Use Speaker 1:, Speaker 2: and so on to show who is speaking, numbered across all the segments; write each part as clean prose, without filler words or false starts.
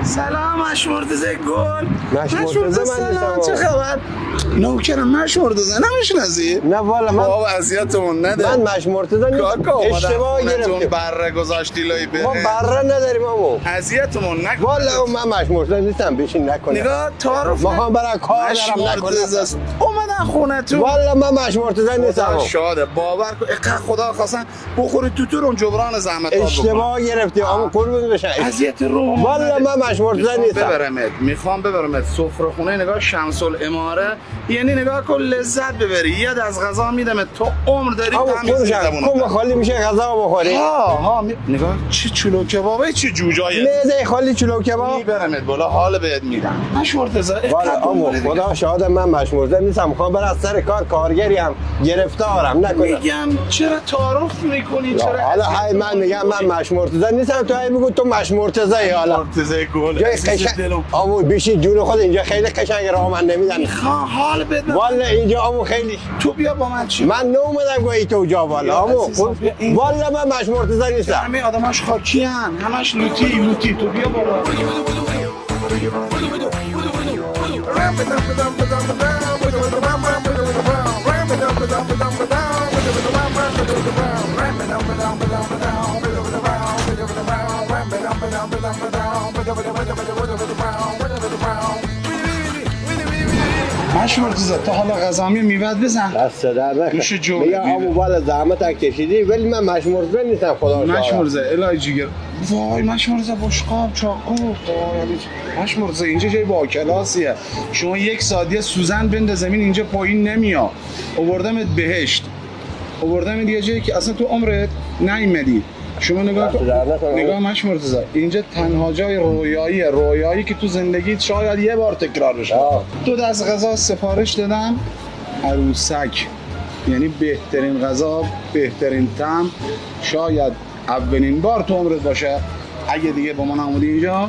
Speaker 1: سلام مرتضی گل.
Speaker 2: مرتضی
Speaker 1: سلام، چه خبر؟ نوکرم مرتضی نمیشناسی؟
Speaker 2: نه والا من
Speaker 1: بابا اذیتمون نده.
Speaker 2: من مرتضی اشتباه گرفتم.
Speaker 1: بره گذاشتی لای به.
Speaker 2: ما بره نداریم امو.
Speaker 1: اذیتمون نکن.
Speaker 2: والا من مرتضی نیستم، بشین نکنه.
Speaker 1: نگاه تعارف
Speaker 2: میخوام برای کار دارم نکنه.
Speaker 1: اومدن خونه تو.
Speaker 2: والا من مرتضی نیستم.
Speaker 1: شاده باور کن خدا خواستن بخوری تو اون جبران زحمت ها.
Speaker 2: اشتباه گرفتی امو قربون بشم.
Speaker 1: اذیت روح.
Speaker 2: والا من مرتضی نیستم.
Speaker 1: میخوام ببرمت سفره خونه نگاه شمس الاماره، یعنی نگاه کن لذت ببری. یاد از غذا میدم تو عمر داری
Speaker 2: تمیز کم خالی میشه غذا بخوری.
Speaker 1: ها نگاه چه چلو کبابه چه جوجایی.
Speaker 2: میده خالی چلو کباب
Speaker 1: میبرمت بالا حال بهت میدم. مرتضی
Speaker 2: والا امو خدا شاهد من مرتضی نیستم. میخوام برای سر کار کارگریم گرفتارم نکنه.
Speaker 1: میگم چرا تعارف میکنی؟ چرا
Speaker 2: حالا های من میگم من مرتضی نیستم، تو های میگو تو مرتضی. حالا
Speaker 1: مرتضی گل
Speaker 2: جای قشنگ امو بیشی جون خود اینجا خیلی قشنگ راه من نمیدن.
Speaker 1: حال بده
Speaker 2: والا اینجا امو خیلی
Speaker 1: تو بیا با من چی؟
Speaker 2: من نومدم گویی تو جا والا امو والا من مرتضی نیستم.
Speaker 1: همه آدماش خاکی ان، همش لوتی تو بیا بالا. مرتضی تا حالا غذامی میواد بزن.
Speaker 2: دست در نکن. میگم امو والا زحمت کشیدی ولی من مرتضی نیستم خدا شاهد.
Speaker 1: مرتضی الهی جیگر. وای مرتضی بشقاب چاقو. مرتضی اینجا جای با کلاسیه. شما یک ساعت سوزن بنده زمین اینجا پایین نمیاد. آوردمت بهشت. آوردمت یه جایی که اصلا تو عمرت نیومدی. شما نگاه مرتضی اینجا تنها جای رویایی که تو زندگیت شاید یه بار تکرار بشه. 2 دست غذا سفارش دادم عروسک، یعنی بهترین غذا، بهترین طعم، شاید اولین بار تو عمرت باشه. اگه دیگه با من اومدی اینجا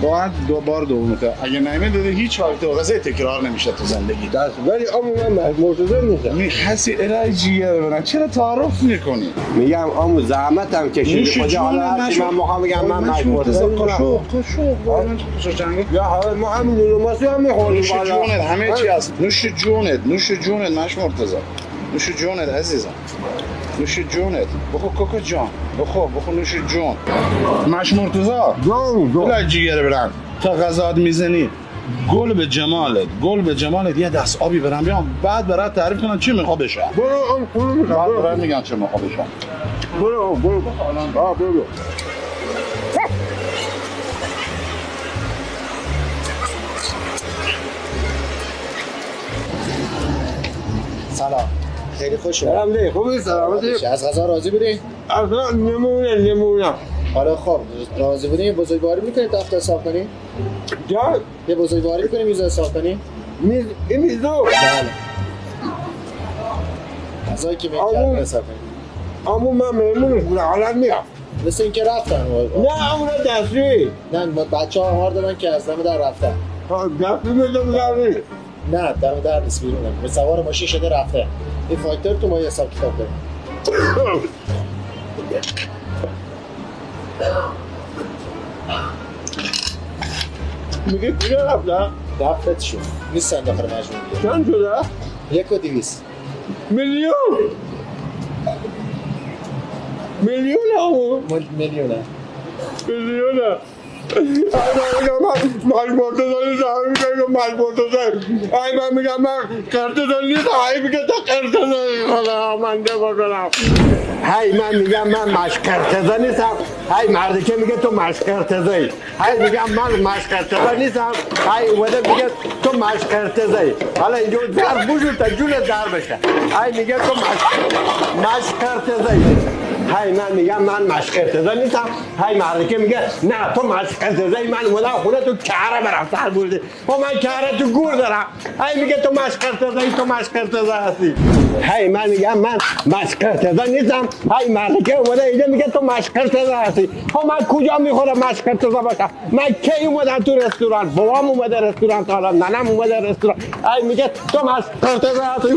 Speaker 1: باید 2 بار دومته. اگه نمیدونی هیچ وقت غذا تکرار نمیشه تو زندگی.
Speaker 2: دست ولی امو من مرتضی نیستم.
Speaker 1: میخسی الهی جیگر برن چرا تعارف میکنی؟
Speaker 2: میگم امو زحمتم کشیدی کجا حالا من میخوام بگم من مرتضی
Speaker 1: قشو
Speaker 2: یا حالا ما همین لوماسی هم میخوریم.
Speaker 1: نوش جونت همه چی هست. نوش جونت مرتضی. نوش جونت عزیزم. نوش جونت. بخو کوکو جان. بخو نوش جون. مرتضی. جون جیگر برن. تا غذات میزنی. گل به جمالت یه دست آبی برام بیام بعد برات تعریف کنم چی میخواد بشه.
Speaker 2: برو
Speaker 1: بعد میگم چی میخواد بشه.
Speaker 2: برو
Speaker 3: سلام، خیلی خوش اومد.
Speaker 2: سلام دی خوبی سلامتی؟
Speaker 3: از غذا راضی بودی؟
Speaker 2: اصلا نمونه.
Speaker 3: حالا خب راضی بودی یه بزرگواری میکنید دفتر صاف کنی؟
Speaker 2: جان
Speaker 3: یه بزرگواری میکنی میز صاف کنی؟
Speaker 2: میزو
Speaker 3: بله. غذایی که میکرد صاف کنی.
Speaker 2: امو من مهمونش بودم حالا میام.
Speaker 3: مثل اینکه رفتن.
Speaker 2: نه امو دستی.
Speaker 3: نه بچه‌ها آمار دادن که از دم در رفتن.
Speaker 2: دستی میدم داری.
Speaker 3: نه دم در نیست بیرونه. به سوار ماشین شده رفته. این فاکتور تو ما یه حساب کتاب داریم.
Speaker 2: میگه کجا رفتن؟
Speaker 3: رفتت شد. نیستن داخل مجموعه.
Speaker 2: چند شده؟
Speaker 3: 1,200,000
Speaker 2: میلیون امو
Speaker 3: میلیونه.
Speaker 2: من مرتضی نیستم. من میگم من قرتزی نیستم. ای میگه تو قرتزی. خدا من ده بکنم. های من میگم من مشقرتزی نیستم. های مردی که میگه تو مشقرتزی. های میگم من مشقرتزی نیستم. های اومده میگه تو مشقرتزی. حالا اینجا ضرب بوجود تا جون ضرب بشه. های میگه تو مشقرتزی. های من میگم من مشقرتزی نیستم. های مردی که میگه نه تو مشقرتزی. من اومدم خونه تو کهره برم سر بوده و من کهره تو گور دارم. های میگه تو مشقرتزی هستی. های من میگم من مشقرتزی نیستم. های مردی که اومده اینجا میگه تو مشقرتزی هستی. ها من کجا میخورم مشقرتزی باشم؟ من کی اومدم تو رستوران؟ بابام اومده رستوران تا حالا ننم اومده رستوران. های میگه تو مشقرتزی هستی.